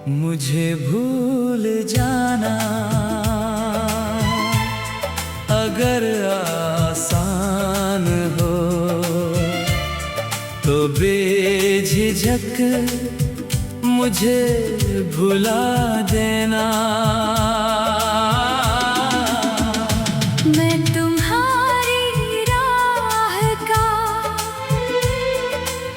मुझे भूल जाना अगर आसान हो तो बेझिझक मुझे भुला देना। मैं तुम्हारी राह का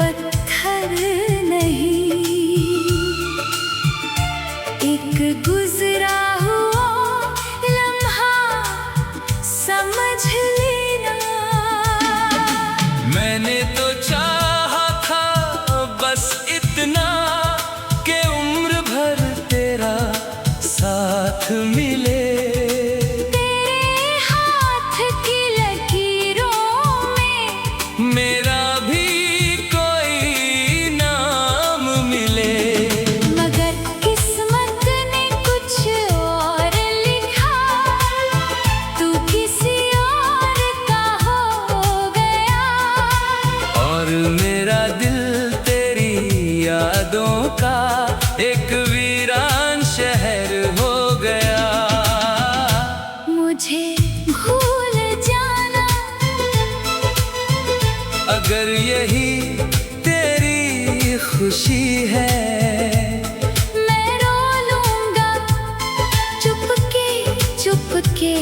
पत्थर नहीं, एक गुजरा हुआ लम्हा समझ लेना। मैंने तो चाहा था बस इतना कि उम्र भर तेरा साथ मिले। तेरे हाथ की लकीरों में मेरा भी कोई नाम मिले। मगर किस्मत ने कुछ और लिखा, तू किसी और का हो गया। और मेरा दिल तेरी यादों का एक वीरान शहर हो गया। मुझे भूल जाना अगर यही तेरी खुशी है, मैं रो लूंगा चुपके चुपके।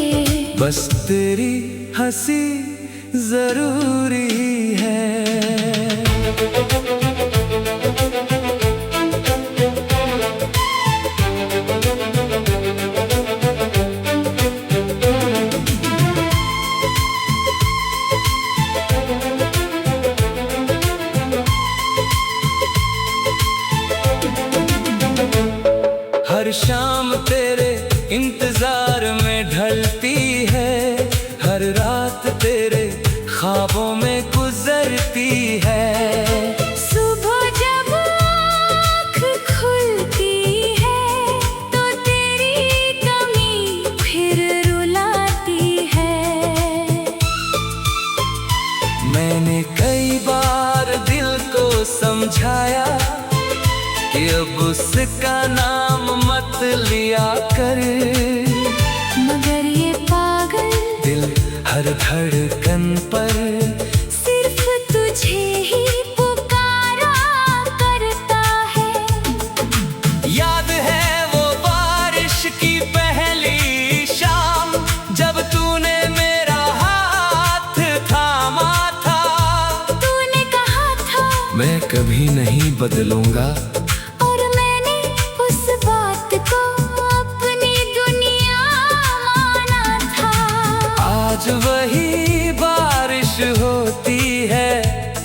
बस तेरी हंसी जरूरी है। हर शाम तेरे इंतजार में ढलती है, हर रात तेरे ख्वाबों में गुजरती है। सुबह जब आँख खुलती है तो तेरी कमी फिर रुलाती है। मैंने कई बार दिल को समझाया कि अब उसका नाम मत लिया कर, मगर ये पागल दिल हर धड़कन पर सिर्फ तुझे ही पुकारा करता है। याद है वो बारिश की पहली शाम जब तूने मेरा हाथ थामा था। तूने कहा था मैं कभी नहीं बदलूंगा, और मैंने उस बात को अपनी दुनिया माना था। आज वही बारिश होती है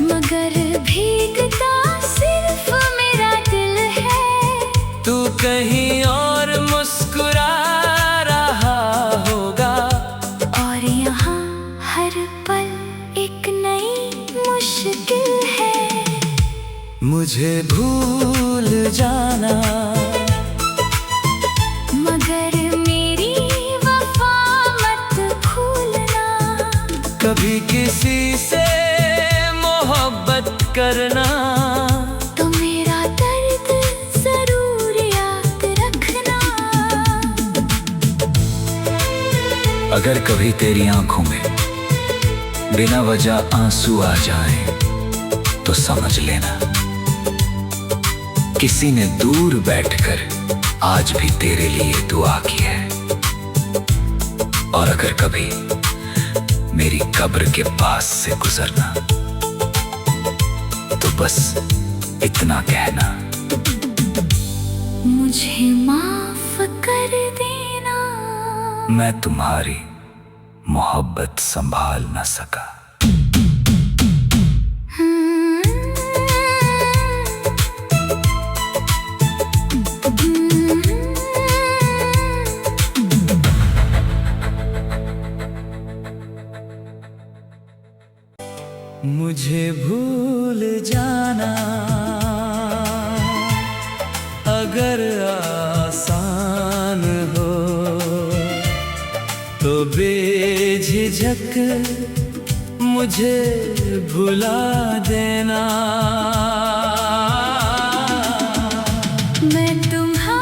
मगर भीगता सिर्फ मेरा दिल है। तू कहीं और मुस्कुरा रहा होगा, और यहाँ हर पल एक नई मुश्किल है। मुझे भूल जाना मगर मेरी वफा मत भूलना। कभी किसी से मोहब्बत करना, तो मेरा दर्द जरूर याद रखना। अगर कभी तेरी आंखों में बिना वजह आंसू आ जाएं, तो समझ लेना किसी ने दूर बैठकर आज भी तेरे लिए दुआ की है। और अगर कभी मेरी कब्र के पास से गुजरना, तो बस इतना कहना, मुझे माफ कर देना। मैं तुम्हारी मोहब्बत संभाल न सका। मुझे भूल जाना अगर आसान हो तो बेझिझक मुझे भुला देना। मैं तुम्हारी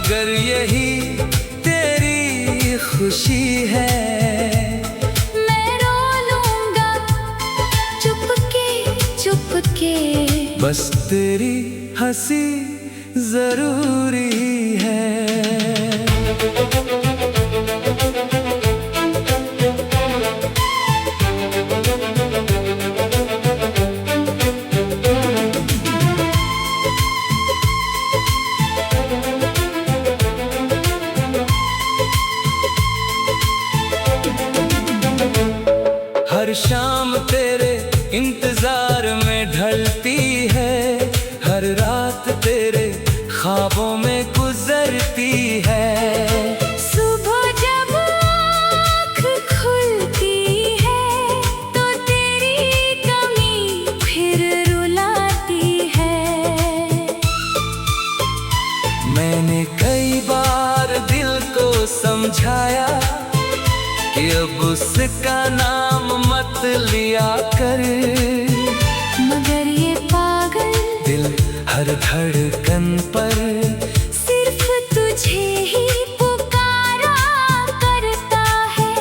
अगर यही तेरी खुशी है, मैं रो लूंगा चुपके चुपके। बस तेरी हंसी जरूरी है। हर शाम तेरे इंतजार में ढलती है, हर रात तेरे ख्वाबों में गुजरती है। सुबह जब आँख खुलती है तो तेरी कमी फिर रुलाती है। मैंने कई बार दिल को समझाया कि अब उसका नाम मत लिया कर, मगर ये पागल दिल हर धड़कन पर सिर्फ तुझे ही पुकारा करता है।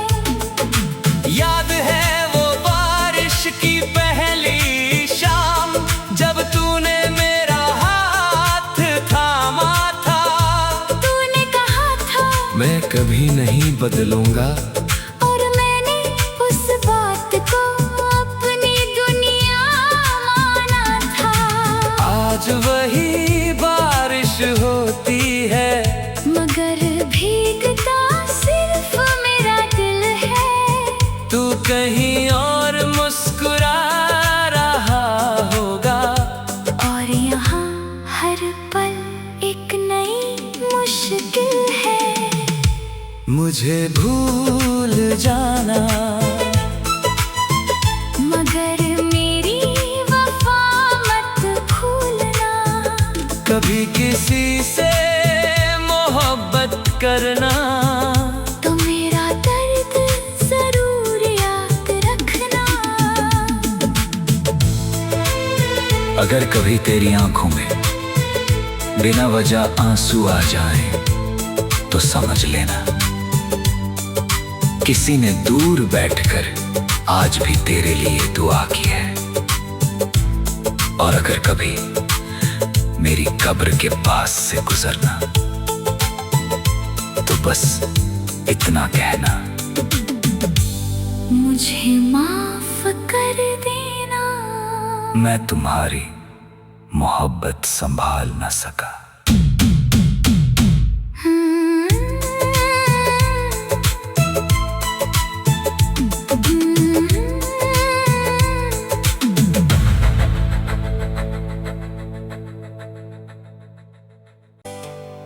याद है वो बारिश की पहली शाम, जब तूने मेरा हाथ थामा था। तूने कहा था मैं कभी नहीं बदलूंगा, और मैंने उस बात को अपनी दुनिया माना था। आज वही बारिश होती है, मगर भीगता सिर्फ मेरा दिल है। तू कहीं और मुस्कुरा रहा होगा, और यहाँ हर पल एक नई मुश्किल है। मुझे भूल जाना, मगर मेरी वफा मत भूलना। कभी किसी से मोहब्बत करना, तो मेरा दर्द जरूर याद रखना। अगर कभी तेरी आंखों में बिना वजह आंसू आ जाएं, तो समझ लेना किसी ने दूर बैठकर आज भी तेरे लिए दुआ की है। और अगर कभी मेरी कब्र के पास से गुजरना, तो बस इतना कहना, मुझे माफ कर देना। मैं तुम्हारी मोहब्बत संभाल न सका।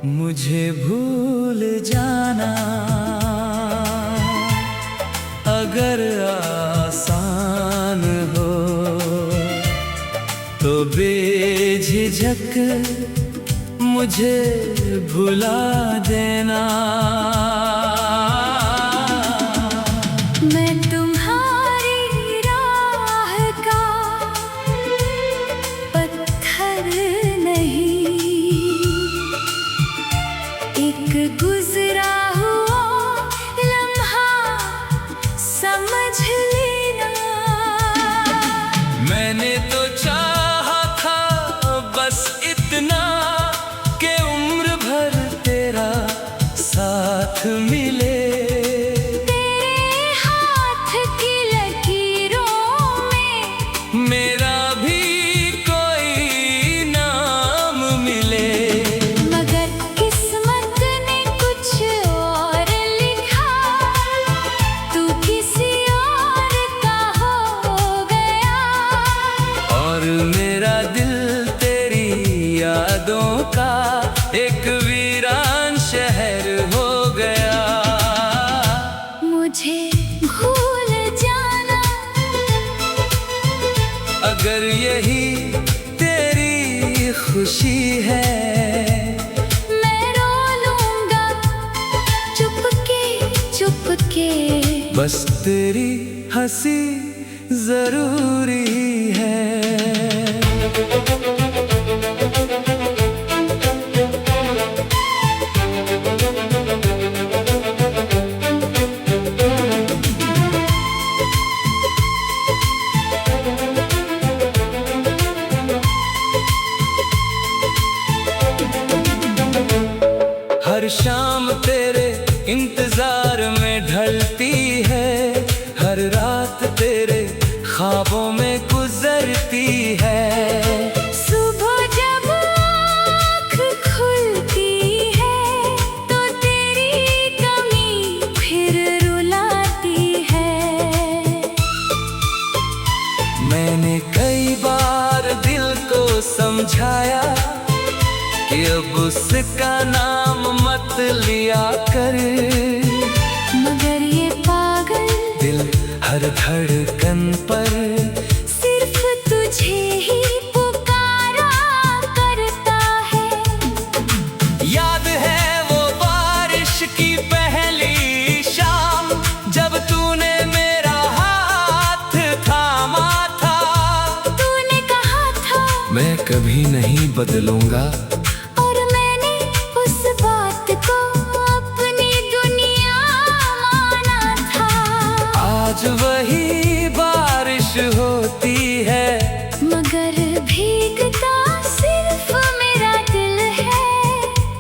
मुझे भूल जाना अगर आसान हो, तो बेझिझक मुझे भुला देना। मैं तुम्हारी राह का पत्थर नहीं, एक गुजरा हुआ लम्हा समझ लेना। मैंने तो चाहा था बस इतना कि उम्र भर तेरा साथ मिले। तेरे हाथ की लकीरों में मेरा भी कोई नाम मिले। मगर किस्मत ने कुछ और लिखा, तू किसी और का हो गया। और मेरा दिल तेरी यादों का एक वीरान शहर हो गया। मुझे भूल जाना अगर यही तेरी खुशी है, मैं रो लूंगा चुपके चुपके। बस तेरी हंसी जरूरी है। इंतजार में ढलती है, हर रात तेरे ख्वाबों में गुजरती है। सुबह जब आँख खुलती है तो तेरी कमी फिर रुलाती है। मैंने कई बार दिल को समझाया कि अब उसका नाम मत लिया कर, मगर ये पागल दिल हर धड़कन पर सिर्फ तुझे ही पुकारा करता है। याद है वो बारिश की पहली शाम, जब तूने मेरा हाथ थामा था। तूने कहा था मैं कभी नहीं बदलूंगा, और मैंने उस बात को अपनी दुनिया माना था। आज वही बारिश होती है, मगर भीगता सिर्फ मेरा दिल है।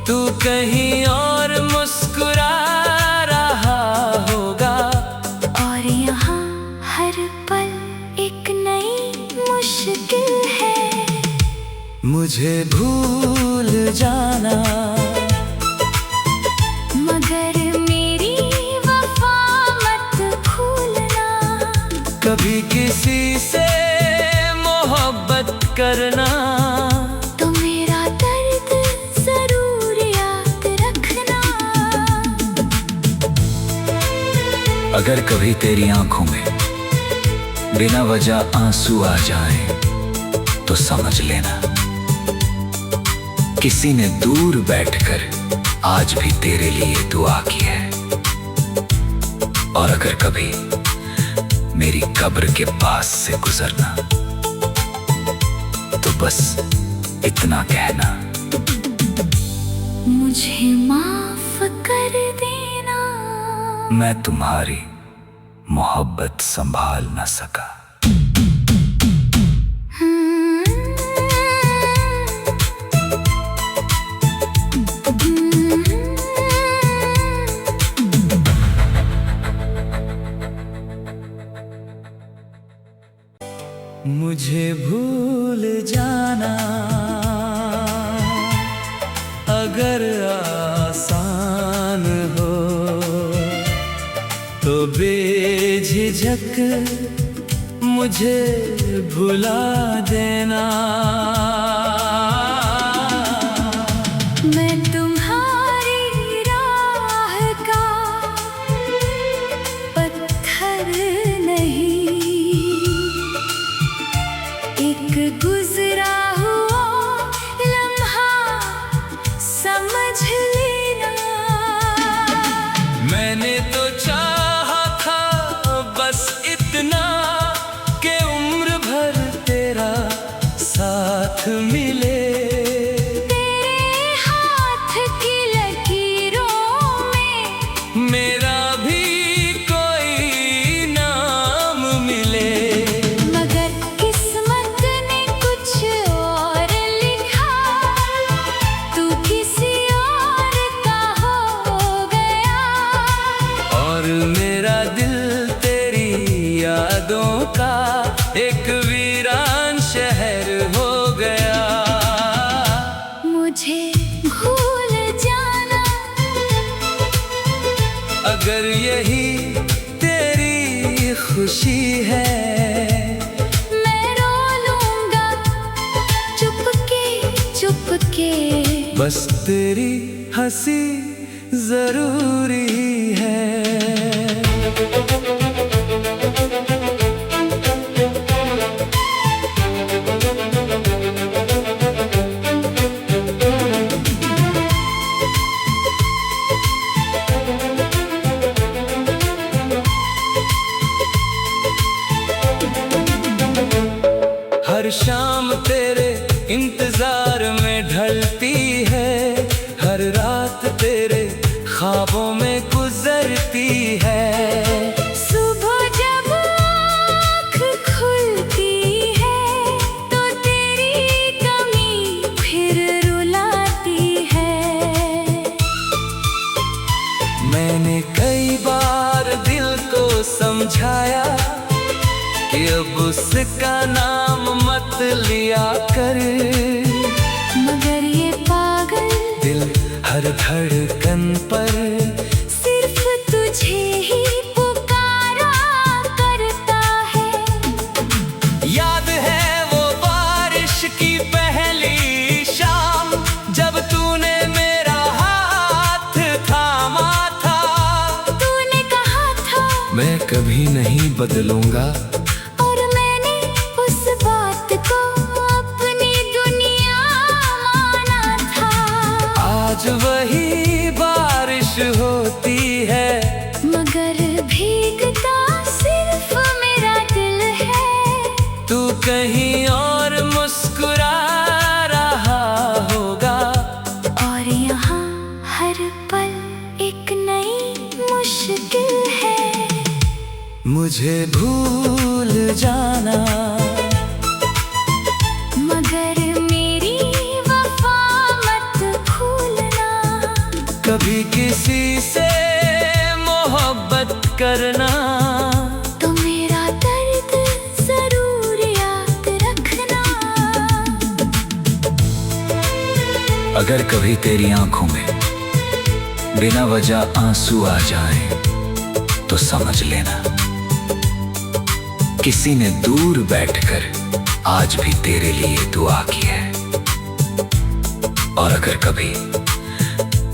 तू कहीं और मुस्कुरा रहा होगा, और यहाँ हर पल एक नई मुश्किल है। मुझे भूल जाना, मगर मेरी वफा मत भूलना। कभी किसी से मोहब्बत करना, तो मेरा दर्द जरूर याद रखना। अगर कभी तेरी आंखों में बिना वजह आंसू आ जाएं, तो समझ लेना किसी ने दूर बैठकर आज भी तेरे लिए दुआ की है। और अगर कभी मेरी कब्र के पास से गुजरना, तो बस इतना कहना, मुझे माफ कर देना। मैं तुम्हारी मोहब्बत संभाल न सका। मुझे भूल जाना अगर आसान हो, तो बेझिझक मुझे भुला देना। मैं तुम्हारी राह का पत्थर नहीं, एक गुजरा हुआ लम्हा समझ लेना। मैंने तो चाहा था बस इतना कि उम्र भर तेरा साथ मिले। तेरे हाथ की लकीरों में मेरा भी कोई नाम मिले। मगर किस्मत ने कुछ और लिखा, तू किसी और का हो गया। और मेरा दिल तेरी यादों का एक वीरान शहर हो गया। मुझे भूल जाना, अगर यही तेरी खुशी है, मैं रो लूंगा चुपके चुपके। बस तेरी हंसी जरूरी है। हर शाम तेरे इंतजार में ढलती है, हर रात तेरे ख्वाबों में गुजरती है। धड़कन पर सिर्फ तुझे ही पुकारा करता है। याद है वो बारिश की पहली शाम, जब तूने मेरा हाथ थामा था। तूने कहा था मैं कभी नहीं बदलूंगा, और मैंने उस बात को अपनी दुनिया माना था। आज वही बारिश होती है, मगर भीगता सिर्फ मेरा दिल है। तू कहीं और मुस्कुरा रहा होगा, और यहाँ हर पल एक नई मुश्किल है। मुझे भूल जाना, मगर मेरी वफा मत भूलना। कभी किसी से मोहब्बत करना, तो मेरा दर्द जरूर याद रखना। अगर कभी तेरी आंखों में बिना वजह आंसू आ जाए तो समझ लेना किसी ने दूर बैठकर आज भी तेरे लिए दुआ की है। और अगर कभी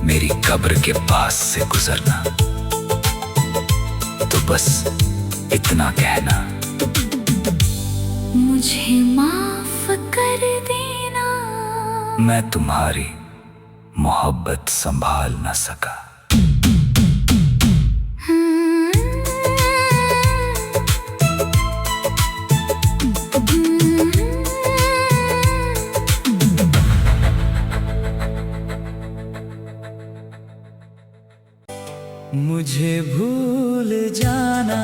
मेरी कब्र के पास से गुजरना तो बस इतना कहना, मुझे माफ कर देना। मैं तुम्हारी मोहब्बत संभाल न सका। मुझे भूल जाना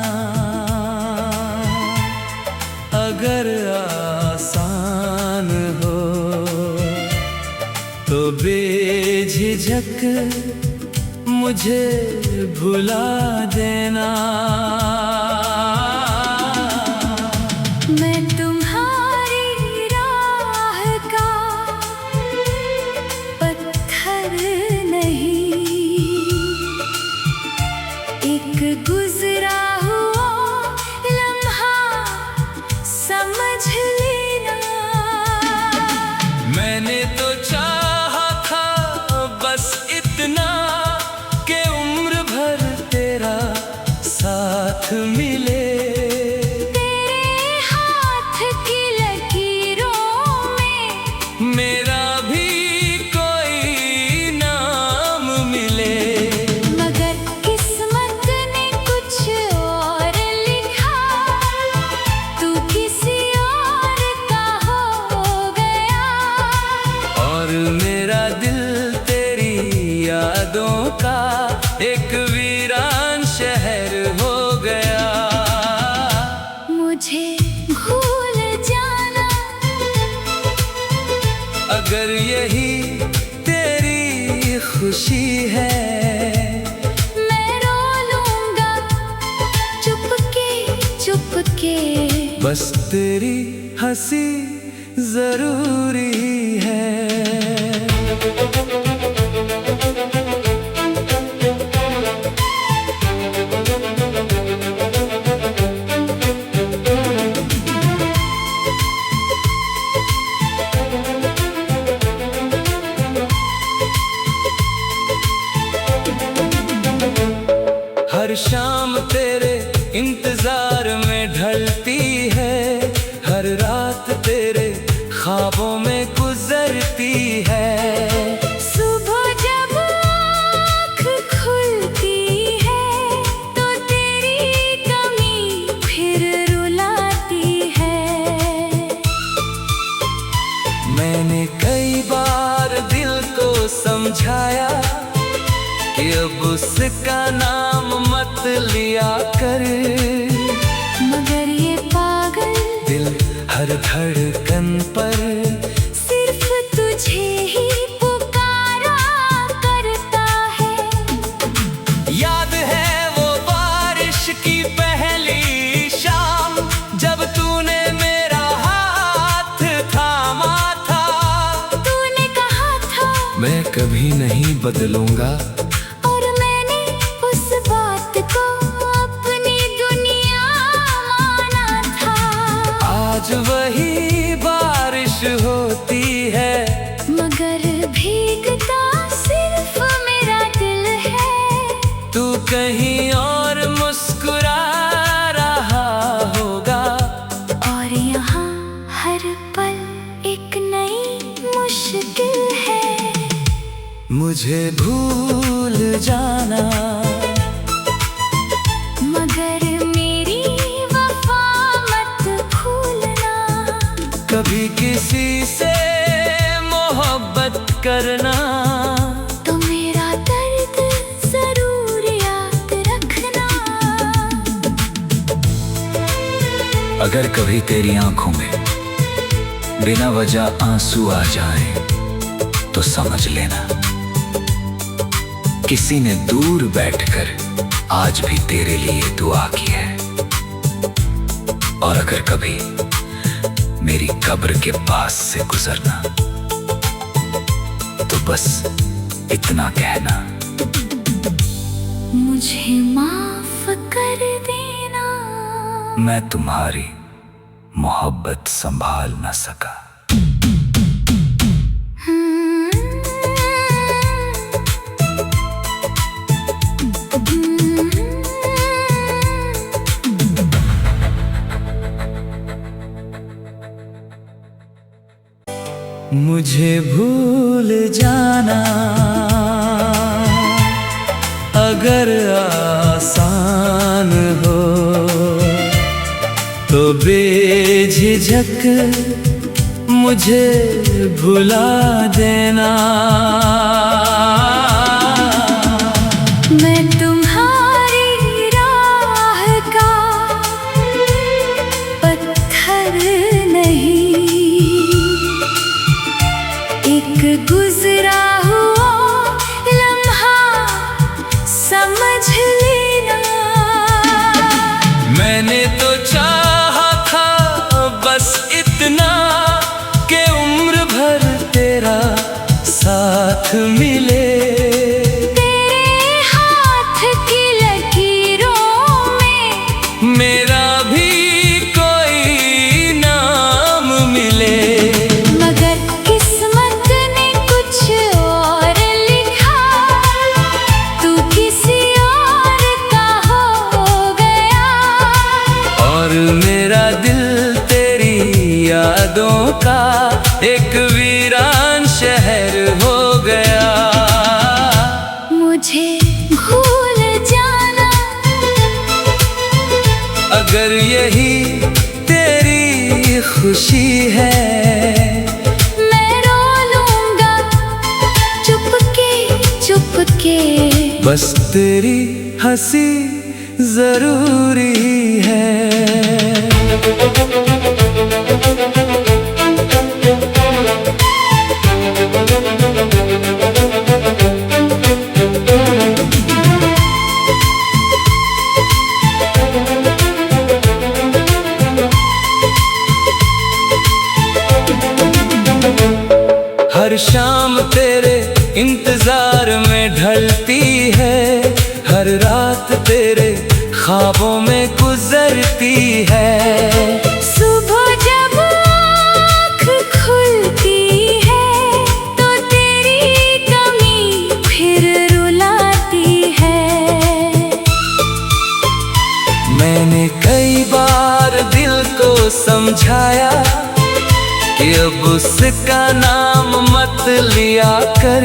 अगर आसान हो, तो बेझिझक मुझे भुला देना। मैं तुम्हारी राह का पत्थर नहीं, एक गुजरा हुआ लम्हा समझ लेना। मैंने तो चाहा था बस इतना कि उम्र भर तेरा साथ मिले। तेरे हाथ की लकीरों में मेरा भी कोई नाम मिले। मगर किस्मत ने कुछ और लिखा, तू किसी और का हो गया। और मेरा दिल तेरी यादों का एक वीरान शहर हो गया। मुझे भूल जाना, अगर यही तेरी खुशी है, मैं रो लूंगा चुपके चुपके। बस तेरी हंसी जरूरी है। हर शाम तेरे इंतजार में ढलती है, हर रात तेरे ख्वाबों में गुजरती है। सुबह जब आँख खुलती है, तो तेरी कमी फिर रुलाती है। मैंने कई बार दिल को समझाया कि अब उसका नाम मत लिया कर, मगर ये पागल दिल हर धड़कन पर सिर्फ तुझे ही पुकारा करता है। याद है वो बारिश की पहली शाम, जब तूने मेरा हाथ थामा था। तूने कहा था मैं कभी नहीं बदलूंगा। और मैंने उस बात को अपनी दुनिया माना था। आज वही बारिश होती है, मगर भीगता सिर्फ मेरा दिल है। तू कहीं और मुस्कुरा रहा होगा। और यहाँ हर पल एक नई मुश्किल है। मुझे भूल जाना, मगर मेरी वफा मत भूलना। कभी किसी से मोहब्बत करना, तो मेरा दर्द जरूर याद रखना। अगर कभी तेरी आंखों में बिना वजह आंसू आ जाएं, तो समझ लेना किसी ने दूर बैठकर आज भी तेरे लिए दुआ की है। और अगर कभी मेरी कब्र के पास से गुजरना, तो बस इतना कहना, मुझे माफ कर देना। मैं तुम्हारी मोहब्बत संभाल न सका। मुझे भूल जाना अगर आसान हो, तो बेझिझक मुझे भुला देना। मैं तुम्हारी राह का पत्थर नहीं, एक गुजरा हुआ लम्हा समझ लेना। मैंने तो चाहा था बस इतना कि उम्र भर तेरा साथ मिले। तेरे हाथ की लकीरों में मेरा भी कोई नाम मिले। मगर किस्मत ने कुछ और लिखा, तू किसी और का हो गया। और मेरा दिल तेरी यादों का एक वीरान शहर हो गया। मुझे भूल जाना अगर यही तेरी खुशी है, मैं रो लूंगा चुपके चुपके। बस तेरी हंसी जरूरी है। हर शाम तेरे इंतजार में ढलती है, हर रात तेरे ख्वाबों में गुजरती है। सुबह जब आँख खुलती है, तो तेरी कमी फिर रुलाती है। मैंने कई बार दिल को समझाया कि अब उसका नाम मत लिया कर।